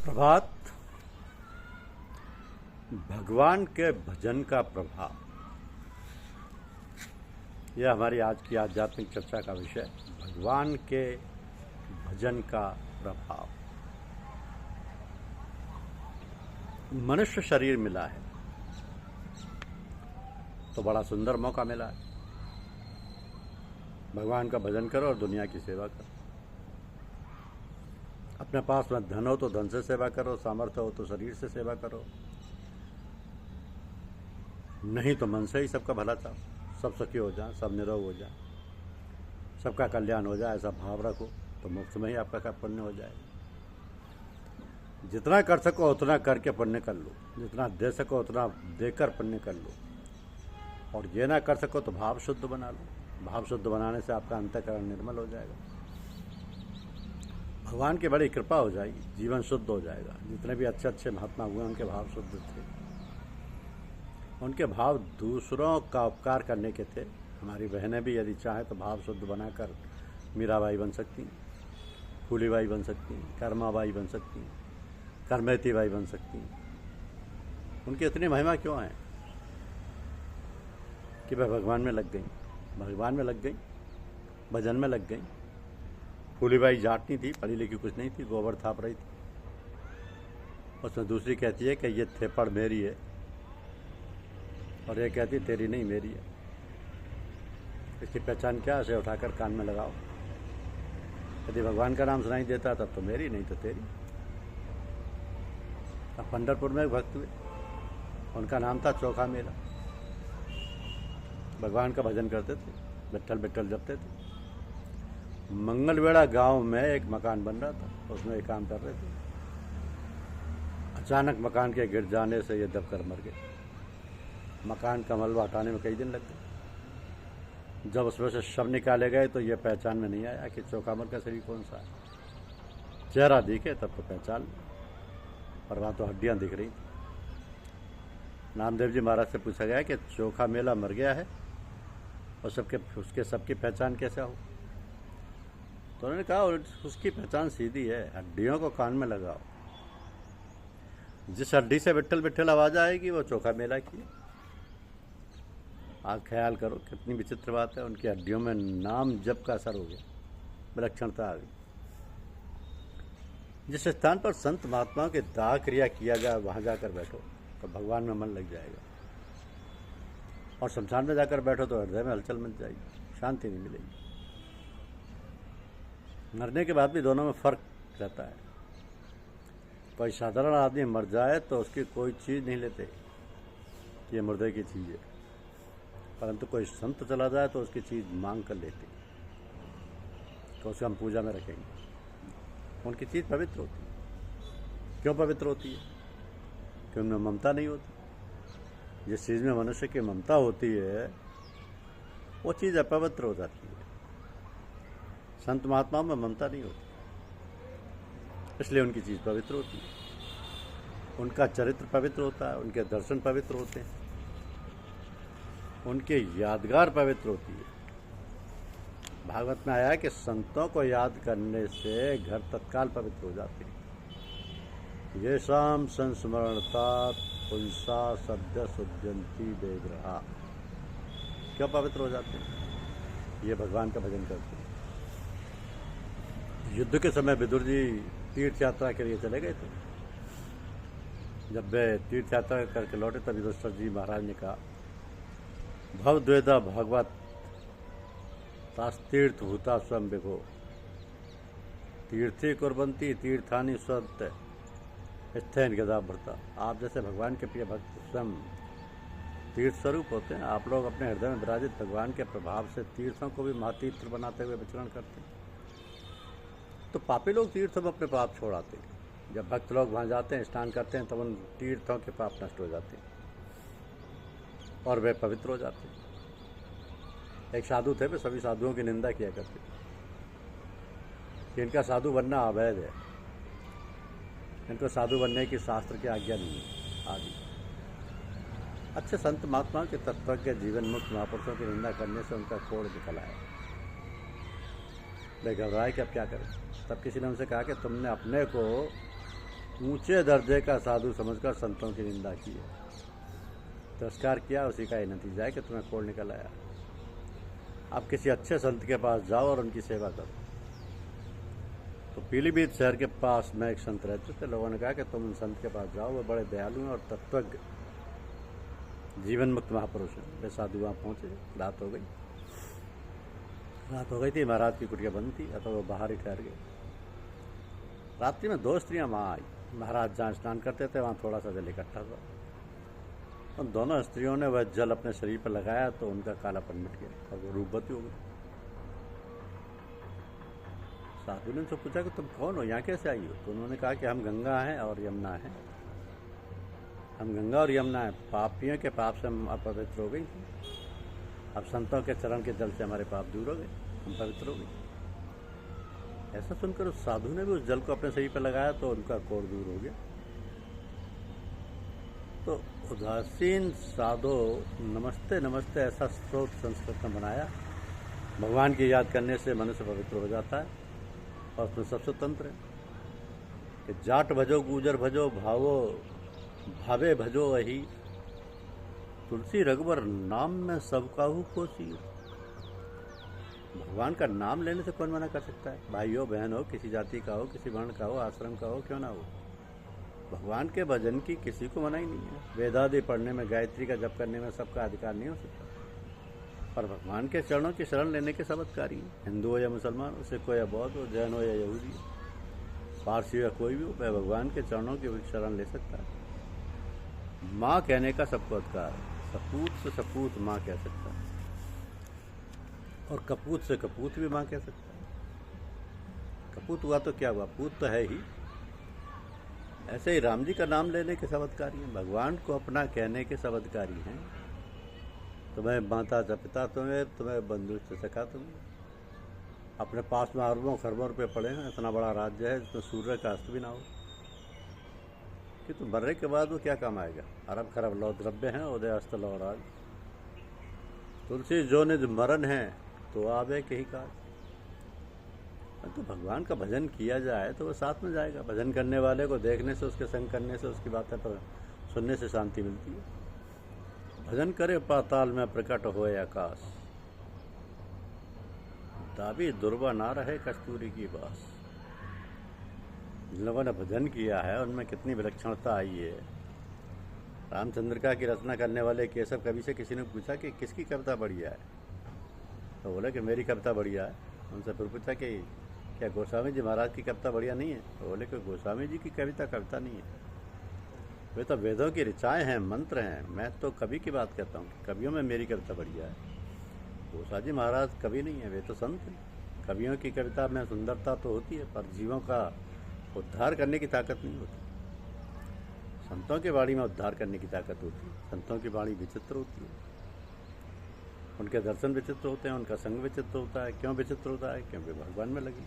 प्रभात। भगवान के भजन का प्रभाव, यह हमारी आज की आध्यात्मिक चर्चा का विषय। भगवान के भजन का प्रभाव। मनुष्य शरीर मिला है तो बड़ा सुंदर मौका मिला है। भगवान का भजन करो और दुनिया की सेवा करो। अपने पास में धन हो तो धन से सेवा करो, सामर्थ्य हो तो शरीर से सेवा करो, नहीं तो मन से ही सबका भला चाहो। सब सुखी हो जाए, सब निरोग हो जाए, सबका कल्याण हो जाए, ऐसा भाव रखो तो मुफ्त में ही आपका पुण्य हो जाए। जितना कर सको उतना करके पुण्य कर लो, जितना दे सको उतना देकर पुण्य कर लो, और ये ना कर सको तो भाव शुद्ध बना लो। भाव शुद्ध बनाने से आपका अंतःकरण निर्मल हो जाएगा, भगवान की बड़ी कृपा हो जाएगी, जीवन शुद्ध हो जाएगा। जितने भी अच्छे अच्छे महात्मा हुए उनके भाव शुद्ध थे, उनके भाव दूसरों का उपकार करने के थे। हमारी बहनें भी यदि चाहें तो भाव शुद्ध बनाकर मीराबाई बन सकती, फूलीबाई बन सकती, कर्माबाई बन सकती, करमेती बाई बन सकती। उनकी इतनी महिमा क्यों है कि वह भगवान में लग गई, भगवान में लग गई, भजन में लग गई। फूलीबाई जाटनी थी, पढ़ी लिखी कुछ नहीं थी, गोबर थाप रही थी। उसमें दूसरी कहती है कि ये थेपड़ मेरी है, और ये कहती तेरी नहीं मेरी है। इसकी पहचान क्या? उसे उठाकर कान में लगाओ। यदि भगवान का नाम सुनाई देता तब तो मेरी, नहीं तो तेरी। अब पंढरपुर में एक भक्त हुए, उनका नाम था चोखा मेला। भगवान का भजन करते थे, बिट्ठल बिट्ठल जपते थे। मंगलवेड़ा गांव में एक मकान बन रहा था, उसमें एक काम कर रहे थे। अचानक मकान के गिर जाने से ये दबकर मर गए। मकान का मलबा हटाने में कई दिन लग गए। जब उसमें से शव निकाले गए तो ये पहचान में नहीं आया कि चौकामर का शरीर कौन सा है। चेहरा दिखे तब तो पहचान, और वहाँ तो हड्डियाँ दिख रही थी। नामदेव जी महाराज से पूछा गया कि चोखा मेला मर गया है और उसके सबकी पहचान कैसे हो? तो उन्होंने कहा उसकी पहचान सीधी है, हड्डियों को कान में लगाओ। जिस हड्डी से बिट्ठल बिट्ठल आवाज आएगी वो चोखा मेला की। आप ख्याल करो कितनी विचित्र बात है। उनकी हड्डियों में नाम जप का असर हो गया, विलक्षणता आ गई। जिस स्थान पर संत महात्माओं की दाह क्रिया किया जाए वहां जाकर बैठो तो भगवान में मन लग जाएगा, और शमशान में जाकर बैठो तो हृदय में हलचल मच जाएगी, शांति नहीं मिलेगी। मरने के बाद भी दोनों में फर्क रहता है। कोई साधारण आदमी मर जाए तो उसकी कोई चीज़ नहीं लेते, ये मुर्दे की चीज़ है, परंतु कोई संत चला जाए तो उसकी चीज़ मांग कर लेते, तो उसे हम पूजा में रखेंगे। उनकी चीज़ पवित्र होती है। क्यों पवित्र होती है? कि उनमें ममता नहीं होती। जिस चीज़ में मनुष्य की ममता होती है वो चीज़ अपवित्र हो जाती है। संत महात्माओं में ममता नहीं होती, इसलिए उनकी चीज़ पवित्र होती है। उनका चरित्र पवित्र होता है, उनके दर्शन पवित्र होते हैं, उनके यादगार पवित्र होती है। भागवत में आया है कि संतों को याद करने से घर तत्काल पवित्र हो जाते हैं। ये शाम संस्मरणता पुंसा सद्य सुजंती बेग्रहा। क्यों पवित्र हो जाते हैं? ये भगवान का भजन करते हैं। युद्ध के समय विदुर जी तीर्थ यात्रा के लिए चले गए थे। जब वे तीर्थ यात्रा करके लौटे तब युधिष्ठिर जी महाराज ने कहा, भवद्वेदा भगवत तास्तीर्थ भूता स्वयं विभो तीर्थी कुर्बंती तीर्थानि स्वत स्थैन गदा भरता। आप जैसे भगवान के प्रिय भक्त स्वयं तीर्थ स्वरूप होते हैं। आप लोग अपने हृदय में विराजित भगवान के प्रभाव से तीर्थों को भी महातीर्थ बनाते हुए विचरण करते हैं। तो पापी लोग तीर्थों में अपने पाप छोड़ आते हैं। जब भक्त लोग वहाँ जाते हैं, स्नान करते हैं, तब उन तीर्थों के पाप नष्ट हो जाते हैं और वे पवित्र हो जाते हैं। एक साधु थे, वे सभी साधुओं की निंदा किया करते कि इनका साधु बनना अवैध है, इनको साधु बनने की शास्त्र की आज्ञा नहीं है आदि। अच्छे संत महात्माओं के तत्वज्ञ जीवन मुक्त महापुरुषों की निंदा करने से उनका कोड़ निकल आया। वे घबराए कि अब क्या करें। तब किसी ने उनसे कहा कि तुमने अपने को ऊंचे दर्जे का साधु समझकर संतों की निंदा की है, तिरस्कार किया, उसी का ही नतीजा है कि तुम्हें कोड़ निकल आया। आप किसी अच्छे संत के पास जाओ और उनकी सेवा करो। तो पीलीभीत शहर के पास में एक संत रहते थे। लोगों ने कहा कि तुम उन संत के पास जाओ, वो बड़े दयालु हैं और तत्वज्ञ जीवन मुक्त महापुरुष हैं। वे साधु वहाँ पहुँचे, रात हो गई थी, महाराज की कुटिया बंद थी, अतः वो बाहर ही ठहर गए। रात्रि में 2 स्त्रियाँ वहाँ आई। महाराज जहाँ स्नान करते थे वहाँ थोड़ा सा जल इकट्ठा हुआ। उन दोनों स्त्रियों ने वह जल अपने शरीर पर लगाया तो उनका कालापन मिट गया और वो रूपवती हो गई। साधु ने उनसे पूछा कि तुम कौन हो, यहाँ कैसे आई हो? तो उन्होंने कहा कि हम गंगा हैं और यमुना हैं। हम गंगा और यमुना हैं। पापियों के पाप से हम अपवित्र हो गई थी, अब संतों के चरण के जल से हमारे पाप दूर हो गए, हम पवित्र हो गए। ऐसा सुनकर उस साधु ने भी उस जल को अपने शरीर पर लगाया तो उनका कोढ़ दूर हो गया। तो उदासीन साधो नमस्ते नमस्ते ऐसा स्रोत संस्कृत में बनाया। भगवान की याद करने से मनुष्य पवित्र हो जाता है और उसमें सब स्वतंत्र है कि जाट भजो गुजर भजो भावे भजो वही, तुलसी रघुवर नाम में सब काहू कोसी। भगवान का नाम लेने से कौन मना कर सकता है? भाई हो, बहन हो, किसी जाति का हो, किसी वर्ण का हो, आश्रम का हो, क्यों ना हो, भगवान के भजन की किसी को मना ही नहीं है। वेदादि पढ़ने में, गायत्री का जप करने में सबका अधिकार नहीं हो सकता, पर भगवान के चरणों की शरण लेने के सब अधिकारी हैं। हिंदू हो या मुसलमान हो, सिख हो या बौद्ध हो, जैन हो या यहूदी हो, पारसी या कोई भी हो, वह भगवान के चरणों की शरण ले सकता है। माँ कहने का सबको अधिकार है। सपूत से सपूत माँ कह सकता है और कपूत से कपूत भी माँ कह सकता है। कपूत हुआ तो क्या हुआ, पूत तो है ही। ऐसे ही राम जी का नाम लेने के सब अधिकारी हैं, भगवान को अपना कहने के सब अधिकारी हैं। तुम्हें माता च पिता तुम्हें बंधु से सका तुम्हें। अपने पास में अरबों खरबों रुपये पड़े हैं, इतना बड़ा राज्य है जिसमें सूर्य का अस्त भी ना हो, कि तुम मरने के बाद वो क्या काम आएगा? अरब खरब लो द्रव्य हैं, उदय अस्त लो राज। तुलसी जो निज मरण है तो आवे कहीं काज। तो भगवान का भजन किया जाए तो वो साथ में जाएगा। भजन करने वाले को देखने से, उसके संग करने से, उसकी बातें पर सुनने से शांति मिलती है। भजन करे पाताल में प्रकट होए आकाश, दाबी दुर्वा ना रहे कस्तूरी की बास। जिन लोगों ने भजन किया है उनमें कितनी विलक्षणता आई है। रामचंद्रिका की रचना करने वाले केशव कवि से किसी ने पूछा कि किसकी कविता बढ़िया है, तो बोले कि मेरी कविता बढ़िया है। उनसे फिर पूछा कि क्या गोस्वामी जी महाराज की कविता बढ़िया नहीं है? तो बोले कि गोस्वामी जी की कविता नहीं है, वे तो वेदों की ऋचाएँ हैं, मंत्र हैं। मैं तो कवि की बात कहता हूँ, कवियों में मेरी कविता बढ़िया है। गोस्वामी जी महाराज कवि नहीं है, वे तो संत हैं। कवियों की कविता में सुंदरता तो होती है, पर जीवों का उद्धार करने की ताकत नहीं होती। संतों की वाणी में उद्धार करने की ताकत होती है। संतों की वाणी विचित्र होती है, उनके दर्शन विचित्र होते हैं, उनका संग विचित्र होता है। क्यों विचित्र होता है? क्योंकि भगवान में लगी।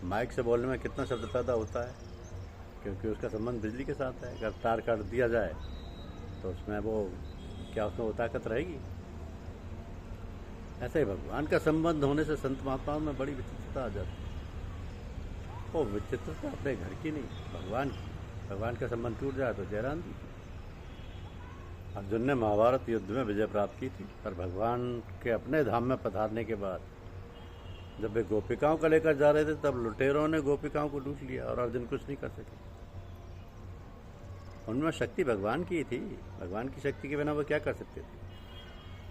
माइक से बोलने में कितना शब्द पैदा होता है, क्योंकि उसका संबंध बिजली के साथ है। अगर तार काट दिया जाए तो उसमें वो ताकत रहेगी? ऐसे ही भगवान का संबंध होने से संत महात्माओं में बड़ी विचित्रता आ जाती है। वो विचित्रता अपने घर की नहीं, भगवान की। भगवान का संबंध टूट जाए तो जयराम दी। अर्जुन ने महाभारत युद्ध में विजय प्राप्त की थी, पर भगवान के अपने धाम में पधारने के बाद जब वे गोपिकाओं को लेकर जा रहे थे तब लुटेरों ने गोपिकाओं को लूट लिया और अर्जुन कुछ नहीं कर सके। उनमें शक्ति भगवान की थी, भगवान की शक्ति के बिना वो क्या कर सकते थे?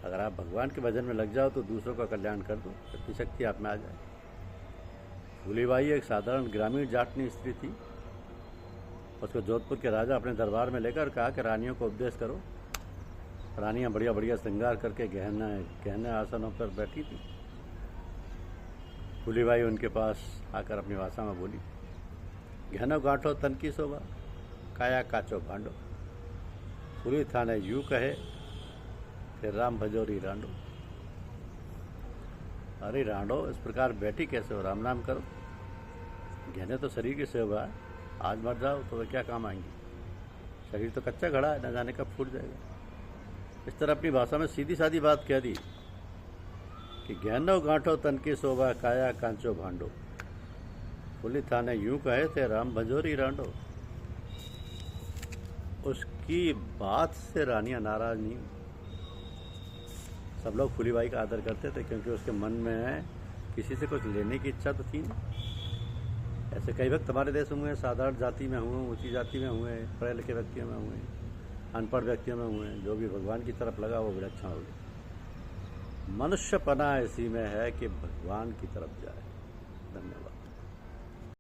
अगर आप भगवान के भजन में लग जाओ तो दूसरों का कल्याण कर दो, इतनी शक्ति आप में आ जाए। फूलीबाई एक साधारण ग्रामीण जाटनी स्त्री थी। उसको जोधपुर के राजा अपने दरबार में लेकर कहा कि रानियों को उपदेश करो। रानियां बढ़िया बढ़िया श्रृंगार करके गहने आसनों पर बैठी थी। फूलीबाई उनके पास आकर अपनी भाषा में बोली, गहनो गांठो तन की शोभा, काया काचो भांडो। फूली थाने यूँ कहे, फिर राम भजोरी रांडो। अरे रांडो, इस प्रकार बैठी कैसे हो? राम नाम करो। गहने तो शरीर की शोभा है, आज मर जाओ तो वे क्या काम आएंगी? शरीर तो कच्चा घड़ा है, न जाने कब फूट जाएगा। इस तरह अपनी भाषा में सीधी सादी बात कह दी कि गहनो गांठो तन की शोभा, काया कांचो भांडो। फूली थाने यूँ कहे थे, राम भजोरी रांडो। उसकी बात से रानियां नाराज नहीं। सब लोग फूलीबाई का आदर करते थे क्योंकि उसके मन में किसी से कुछ लेने की इच्छा तो थी नहीं। ऐसे कई वक्त हमारे देश में हुए, साधारण जाति में हुए, ऊंची जाति में हुए, पढ़े लिखे व्यक्तियों में हुए, अनपढ़ व्यक्तियों में हुए, जो भी भगवान की तरफ लगा वो विलक्षण हो गया। मनुष्यपना इसी में है कि भगवान की तरफ जाए। धन्यवाद।